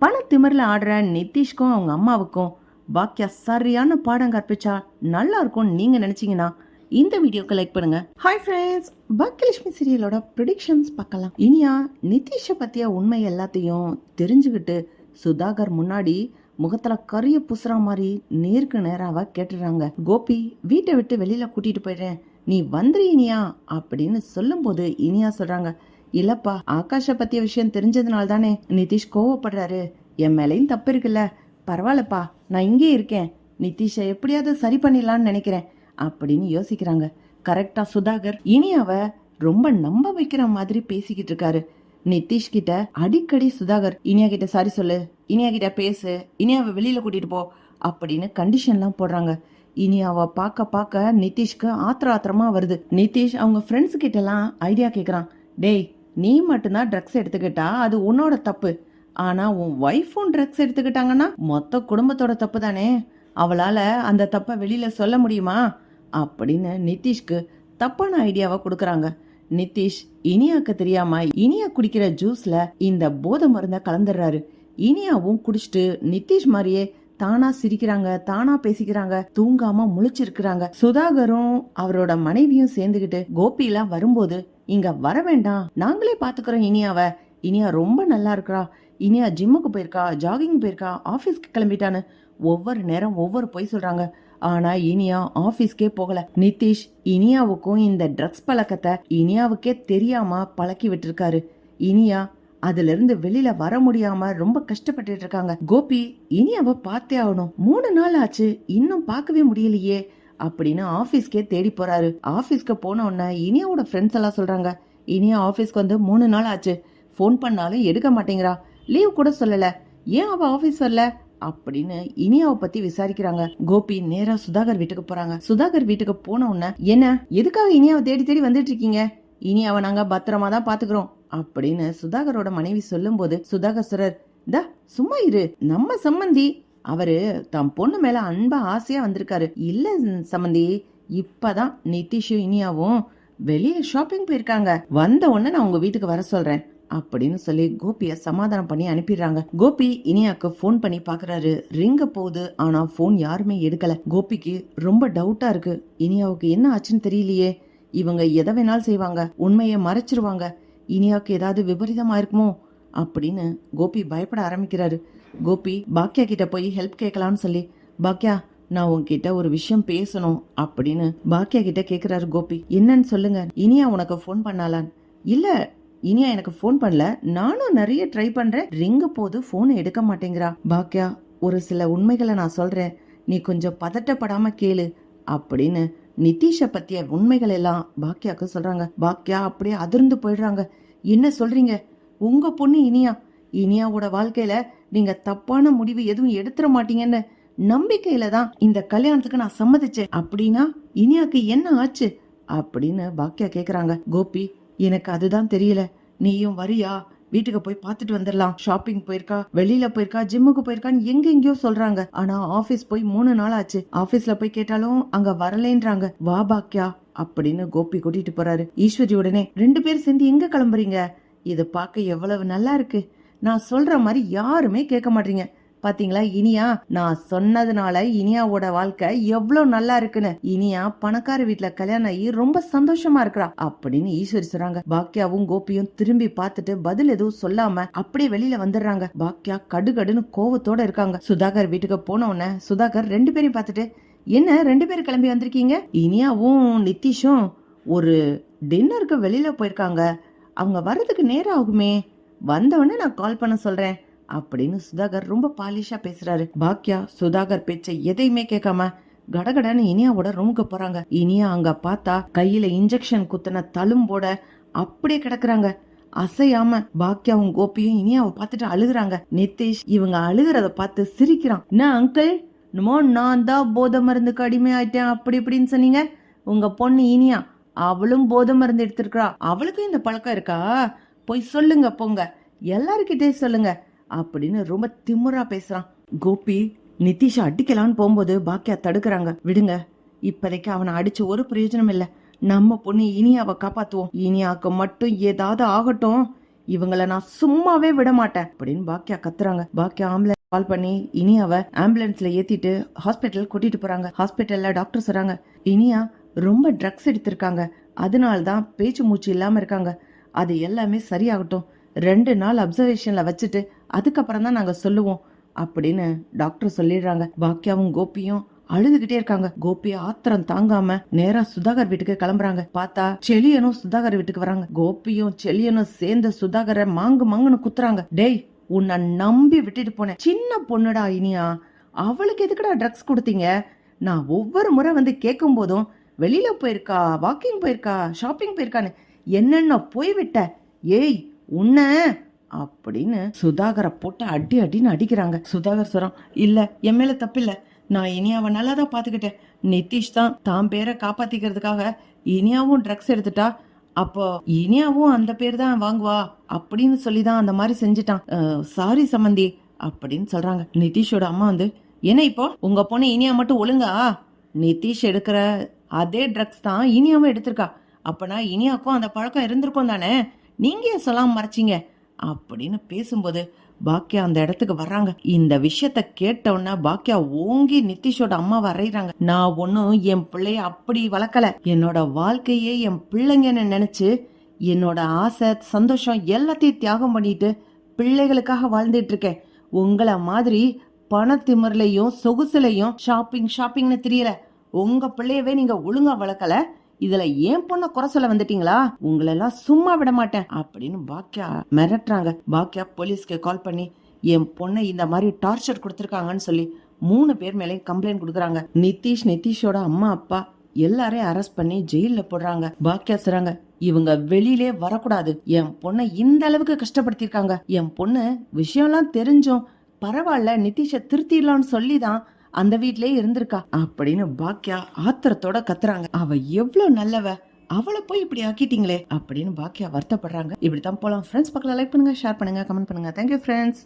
பண திமிரில் ஆடுற நிதிஷ்க்கும் அவங்க அம்மாவுக்கும் பாக்கியா சரியான பாடம் கற்பிச்சா நல்லா இருக்கும் நீங்க நினைச்சீங்கன்னா இந்த வீடியோக்கு லைக் பண்ணுங்க. ஹாய் ஃப்ரெண்ட்ஸ், பாக்கியலட்சுமி சீரியலோட ப்ரிடிக்ஷன்ஸ் பார்க்கலாம். இனியா நிதிஷை பத்திய உண்மை எல்லாத்தையும் தெரிஞ்சுக்கிட்டு சுதாகர் முன்னாடி முகத்துல கரிய புசுற மாதிரி நேருக்கு நேராவ கேட்டுறாங்க. கோபி வீட்டை விட்டு வெளியில கூட்டிட்டு போயிடுறேன், நீ வந்துரு இனியா அப்படின்னு சொல்லும் போது இனியா சொல்றாங்க, இல்லப்பா ஆகாஷ பத்திய விஷயம் தெரிஞ்சதுனால தானே நிதிஷ் கோவப்படுறாரு, என் மேலையும் தப்பு இருக்குல்ல, பரவாயில்லப்பா நான் இங்கே இருக்கேன், நிதிஷை எப்படியாவது சரி பண்ணிடலான்னு நினைக்கிறேன் அப்படின்னு யோசிக்கிறாங்க. கரெக்டா சுதாகர் இனியாவ ரொம்ப நம்ப வைக்கிற மாதிரி பேசிக்கிட்டு இருக்காரு. நிதிஷ் கிட்ட அடிக்கடி சுதாகர் இனியா கிட்ட சாரி சொல்லு, இனியா கிட்ட பேசு, இனியாவை வெளியில கூட்டிட்டு போ அப்படின்னு கண்டிஷன்லாம் போடுறாங்க. இனியாவை பார்க்க நிதிஷ்க்கு ஆத்திரமா வருது. நிதிஷ் அவங்க ஃப்ரெண்ட்ஸ் கிட்ட எல்லாம் ஐடியா கேக்குறான். டேய், நீ மட்டும்தான் ட்ரக்ஸ் எடுத்துக்கிட்டா அது உன்னோட தப்பு, ஆனா உன் ஒய்ஃபும் ட்ரக்ஸ் எடுத்துக்கிட்டாங்கன்னா மொத்த குடும்பத்தோட தப்பு தானே, அவளால அந்த தப்பை வெளியில சொல்ல முடியுமா அப்படின்னு நிதிஷ்க்கு தப்பான ஐடியாவை கொடுக்கறாங்க. நிதிஷ் இனியாக்கு தெரியாம இனியா குடிக்கிற ஜூஸ்ல இந்த போதை மருந்த கலந்துடுறாரு. இனியாவும் குடிச்சிட்டு நிதிஷ் மாதிரியே தானா சிரிக்கிறாங்க, தானா பேசிக்கிறாங்க, தூங்காம முழிச்சிருக்கிறாங்க. சுதாகரும் அவரோட மனைவியும் சேர்ந்துகிட்டு கோபி எல்லாம் வரும்போது இங்க வர வேண்டாம், நாங்களே பாத்துக்கிறோம் இனியாவ, இனியா ரொம்ப நல்லா இருக்கா, இனியா ஜிம்முக்கு போயிருக்கா, ஜாகிங் போயிருக்கா, ஆபீஸ்க்கு கிளம்பிட்டான்னு ஒவ்வொரு நேரம் ஒவ்வொரு பொய் சொல்றாங்க. ஆனா இனியா ஆபீஸ்க்கே போகல. நிதிஷ் இனியாவுக்கும் இந்த ட்ரக்ஸ் பழக்கத்தை இனியாவுக்கே தெரியாம பழக்கி விட்டுருக்காரு. இனியா அதுல இருந்து வெளியில வர முடியாம ரொம்ப கஷ்டப்பட்டு இருக்காங்க. கோபி இனியாவை பார்த்தே ஆகணும், 3 நாள் ஆச்சு இன்னும் பார்க்கவே முடியலையே அப்படின்னு ஆபீஸ்க்கே தேடி போறாரு. ஆபீஸ்க்கு போன உடனே இனியாவோட ஃப்ரெண்ட்ஸ் எல்லாம் சொல்றாங்க, இனியா ஆபீஸ்க்கு வந்து 3 நாள் ஆச்சு, போன் பண்ணாலும் எடுக்க மாட்டேங்கிறா, லீவ் கூட சொல்லல, ஏன் அவ ஆபீஸ் வரல அப்படின்னு இனியாவை பத்தி விசாரிக்கிறாங்க. கோபி நேரா சுதாகர் வீட்டுக்கு போறாங்க. சுதாகர் வீட்டுக்கு போன உடனே, என்ன எதுக்காக இனியாவை தேடி தேடி வந்துட்டு இருக்கீங்க, இனியாவை நாங்க பத்திரமா தான் பாத்துக்கிறோம் அப்படின்னு சுதாகரோட மனைவி சொல்லும் போது சுதாகர் சொல்றார், தா சும்மா இரு, நம்ம சம்பந்தி அவரு தம் பொண்ணு மேல அன்பா ஆசையா வந்திருக்காரு. இல்ல சம்பந்தி, இப்பதான் நிதிஷும் இனியாவும் வெளியே ஷாப்பிங் போயிருக்காங்க, வந்த உடனே நான் உங்க வீட்டுக்கு வர சொல்றேன் அப்படின்னு சொல்லி கோபிய சமாதானம் பண்ணி அனுப்பிடுறாங்க. கோபி இனியாக்கு போன் பண்ணி பாக்குறாரு, ரிங்க போகுது, ஆனா போன் யாருமே எடுக்கல. கோபிக்கு ரொம்ப டவுட்டா இருக்கு, இனியாவுக்கு என்ன ஆச்சுன்னு தெரியலையே, இவங்க எதை வேணாலும் செய்வாங்க, உண்மையை மறைச்சிருவாங்க, இனியாவுக்கு ஏதாவது விபரீதமா இருக்குமோ அப்படின்னு கோபி பயப்பட ஆரம்பிக்கிறாரு. கோபி பாக்கியா கிட்ட போய் ஹெல்ப் கேட்கலான்னு சொல்லி, பாக்கியா நான் உன்கிட்ட ஒரு விஷயம் பேசணும் அப்படின்னு பாக்கியா கிட்ட கேக்குறாரு கோபி. என்னன்னு சொல்லுங்க, இனியா உனக்கு போன் பண்ணாலான்? இல்ல இனியா எனக்கு போன் பண்ணல, நானும் நிறைய ட்ரை பண்றேன், ரிங்க போது போன் எடுக்க மாட்டேங்கிறா. பாக்கியா ஒரு சில உண்மைகளை நான் சொல்றேன், நீ கொஞ்சம் பதட்டப்படாம கேளு அப்படின்னு நிதிஷ பத்திய உண்மைகள் எல்லாம் பாக்கியாக்கு சொல்றாங்க. பாக்கியா அப்படியே அதிர்ந்து போயிடுறாங்க. என்ன சொல்றீங்க, உங்க பொண்ணு இனியா, இனியாவோட வாழ்க்கையில நீங்க தப்பான முடிவு எதுவும் எடுத்துட மாட்டீங்கன்னு நம்பிக்கையில தான் இந்த கல்யாணத்துக்கு நான் சம்மதிச்சேன், அப்படின்னா இனியாக்கு என்ன ஆச்சு அப்படின்னு பாக்கியா கேக்குறாங்க. கோபி எனக்கு அதுதான் தெரியல, நீயும் வரியா, வீட்டுக்கு போய் பாத்துட்டு வந்துடலாம், ஷாப்பிங் போயிருக்கா, வெளியில போயிருக்கா, ஜிம்முக்கு போயிருக்கான்னு எங்கெங்கயோ சொல்றாங்க, ஆனா ஆபீஸ் போய் 3 நாள் ஆச்சு, ஆபீஸ்ல போய் கேட்டாலும் அங்க வரலேன்றாங்க, வா பாக்கியா அப்படின்னு கோபி கூட்டிட்டு போறாரு. ஈஸ்வரி உடனே 2 பேர் சேர்ந்து எங்க கிளம்புறீங்க, இது பார்க்க எவ்வளவு நல்லா இருக்கு, நான் சொல்ற மாதிரி யாருமே கேட்க மாட்டீங்க, பாத்தீங்களா இனியா, நான் சொன்னதுனால இனியாவோட வாழ்க்கை எவ்வளவு நல்லா இருக்குன்னு, இனியா பணக்கார வீட்டுல கல்யாணம் ஆகி ரொம்ப சந்தோஷமா இருக்கிறா அப்படின்னு ஈஸ்வரி சொல்றாங்க. பாக்கியாவும் கோபியும் திரும்பி பார்த்துட்டு பதில் எதுவும் சொல்லாம அப்படியே வெளியில வந்துடுறாங்க. பாக்கியா கடுகடுன்னு கோவத்தோட இருக்காங்க. சுதாகர் வீட்டுக்கு போன உடனே சுதாகர் 2 பேரையும் பார்த்துட்டு, என்ன 2 பேரும் கிளம்பி வந்திருக்கீங்க, இனியாவும் நிதிஷும் ஒரு டின்னருக்கு வெளியில போயிருக்காங்க, அவங்க வர்றதுக்கு நேரம் ஆகுமே, வந்தவொடனே நான் கால் பண்ண சொல்றேன் அப்படின்னு சுதாகர் ரொம்ப பாலிஷா பேசுறாரு. பாக்கியா சுதாகர் பேச்ச எதையுமே கேட்காம கடகடன்னு இனியாவோட ரூமுக்கு போறாங்க. இனியா அங்க பார்த்தா கையில இன்ஜெக்ஷன் குத்தின தழும்போட அப்படியே கிடக்குறாங்க, அசையாம. பாக்கியாவும் கோபியும் இனியாவை பார்த்துட்டு அழுகுறாங்க. நிதிஷ் இவங்க அழுகிறத பார்த்து சிரிக்கிறான். என்ன அங்கிள், என்னமோ நான் தான் போதை மருந்துக்கு அடிமை ஆயிட்டேன் அப்படி இப்படின்னு சொன்னீங்க, உங்க பொண்ணு இனியா அவளும் போதை மருந்து எடுத்திருக்கா, அவளுக்கும் இந்த பழக்கம் இருக்கா, போய் சொல்லுங்க போங்க, எல்லாருக்கிட்டே சொல்லுங்க அப்படின்னு ரொம்ப திமுறா பேசுறான். கோபி நிதிஷ அடிக்கலான்னு போகும்போது பாக்கியா தடுக்கிறாங்க. விடுங்க, இப்போதைக்கு அவனை அடிச்சு ஒரு பிரயோஜனம் இல்ல, நம்ம பொண்ணு இனியாவை காப்பாத்துவோம், இனியாவுக்கு மட்டும் ஏதாவது ஆகட்டும், இவங்கள நான் சும்மாவே விட மாட்டேன் அப்படின்னு பாக்கியா கத்துறாங்க. பாக்கியா ஆம்புலன்ஸ் கால் பண்ணி இனியாவை ஆம்புலன்ஸ்ல ஏத்திட்டு ஹாஸ்பிட்டல் கூட்டிட்டு போறாங்க. ஹாஸ்பிட்டல்ல டாக்டர் சொல்றாங்க, இனியா ரொம்ப ட்ரக்ஸ் எடுத்திருக்காங்க, அதனால்தான் பேச்சு மூச்சு இல்லாம இருக்காங்க. அது எல்லாமே சரியாகட்டும், 2 நாள் அப்சர்வேஷன்ல வச்சுட்டு அதுக்கப்புறம் தான் நாங்க சொல்லுவோம் அப்படின்னு டாக்டர் சொல்லிடுறாங்க. பாக்கியாவும் கோபியும் அழுதுகிட்டே இருக்காங்க. கோபி ஆத்திரம் தாங்காம நேரா சுதாகர் வீட்டுக்கு கிளம்புறாங்க. பார்த்தா செலியனும் சுதாகர் வீட்டுக்கு வராங்க. கோபியும் செலியனும் சேர்ந்து சுதாகரை மாங்குன்னு குத்துறாங்க. டேய், உன்னை நம்பி விட்டுட்டு போனேன், சின்ன பொண்ணுடா இனியா, அவளுக்கு எதுக்குடா ட்ரக்ஸ் கொடுத்தீங்க? நான் ஒவ்வொரு முறை வந்து கேட்கும் போதும் வெளியில போயிருக்கா, வாக்கிங் போயிருக்கா, ஷாப்பிங் போயிருக்கான்னு என்னென்ன போய்விட்ட. ஏய் உன்ன அப்படின்னு சுதாகரை போட்டு அடின்னு அடிக்கிறாங்க. சுதாகர் சொல்றான், இல்ல என் மேல தப்பில்ல, நான் இனியாவை நல்லா தான் பாத்துக்கிட்டேன். நிதிஷ் தான் பேரை காப்பாத்திக்கிறதுக்காக இனியாவும் ட்ரக்ஸ் எடுத்துட்டா, அப்போ இனியாவும் அந்த பேர் தான் வாங்குவா அப்படின்னு சொல்லிதான் அந்த மாதிரி செஞ்சுட்டான். சாரி சம்மந்தி அப்படின்னு சொல்றாங்க. நிதிஷோட அம்மா வந்து, என்ன இப்போ உங்க பொண்ணு இனியா மட்டும் ஒழுங்கா நிதிஷ் எடுக்கிற அதே ட்ரக்ஸ் தான் இனியாவும் எடுத்திருக்கா, அப்பனா இனியாக்கும் அந்த பழக்கம் இருந்திருக்கும் தானே, நீங்க ஏன் சொல்லாம மறைச்சிங்க அப்படின்னு பேசும்போது பாக்கியா அந்த இடத்துக்கு வர்றாங்க. இந்த விஷயத்த கேட்டவுடனே பாக்கியா ஓங்கி நிதிஷோட அம்மாவை அறையிறாங்க. நான் ஒன்னும் என் பிள்ளைய அப்படி வளர்க்கல, என்னோட வாழ்க்கையே என் பிள்ளைங்கன்னு நினைச்சு என்னோட ஆசை சந்தோஷம் எல்லாத்தையும் தியாகம் பண்ணிட்டு பிள்ளைகளுக்காக வாழ்ந்துட்டு இருக்கேன். உங்களை மாதிரி பணத்திமர்லையும் சொகுசுலையும் ஷாப்பிங்னு தெரியல, உங்க பிள்ளையவே நீங்க ஒழுங்கா வளர்க்கல, இதுல ஏன் பொண்ண குறை சொல்ல வந்துட்டீங்களா, உங்களெல்லாம் சும்மா விட மாட்டேன் அப்படின்னு பாக்கியா மிரட்டுறாங்க. பாக்கியா போலீஸ்க்கு கால் பண்ணி என் பொண்ணை இந்த மாதிரி டார்ச்சர் கொடுத்துருக்காங்கன்னு சொல்லி 3 பேர் மேலேயும் கம்ப்ளைண்ட் கொடுக்குறாங்க. நிதிஷோட அம்மா அப்பா எல்லாரையும் அரெஸ்ட் பண்ணி ஜெயில போடுறாங்க. பாக்கியா சொல்றாங்க, இவங்க வெளியிலே வரக்கூடாது, என் பொண்ணை இந்த அளவுக்கு கஷ்டப்படுத்திருக்காங்க, என் பொண்ணு விஷயம்லாம் தெரிஞ்சும் பரவாயில்ல நிதிஷை திருத்திடலான்னு சொல்லிதான் அந்த வீட்லயே இருந்திருக்கா அப்படின்னு பாக்கியா ஆத்திரத்தோட கத்துறாங்க. அவ எவ்வளவு நல்லவ, அவளை போய் இப்படி ஆக்கிட்டீங்களே அப்படின்னு பாக்கியா வருத்தப்படுறாங்க. இப்படித்தான் போலாம் ஃப்ரெண்ட்ஸ். பக்கத்துல லைக் பண்ணுங்க, ஷேர் பண்ணுங்க, கமெண்ட் பண்ணுங்க. Thank you friends.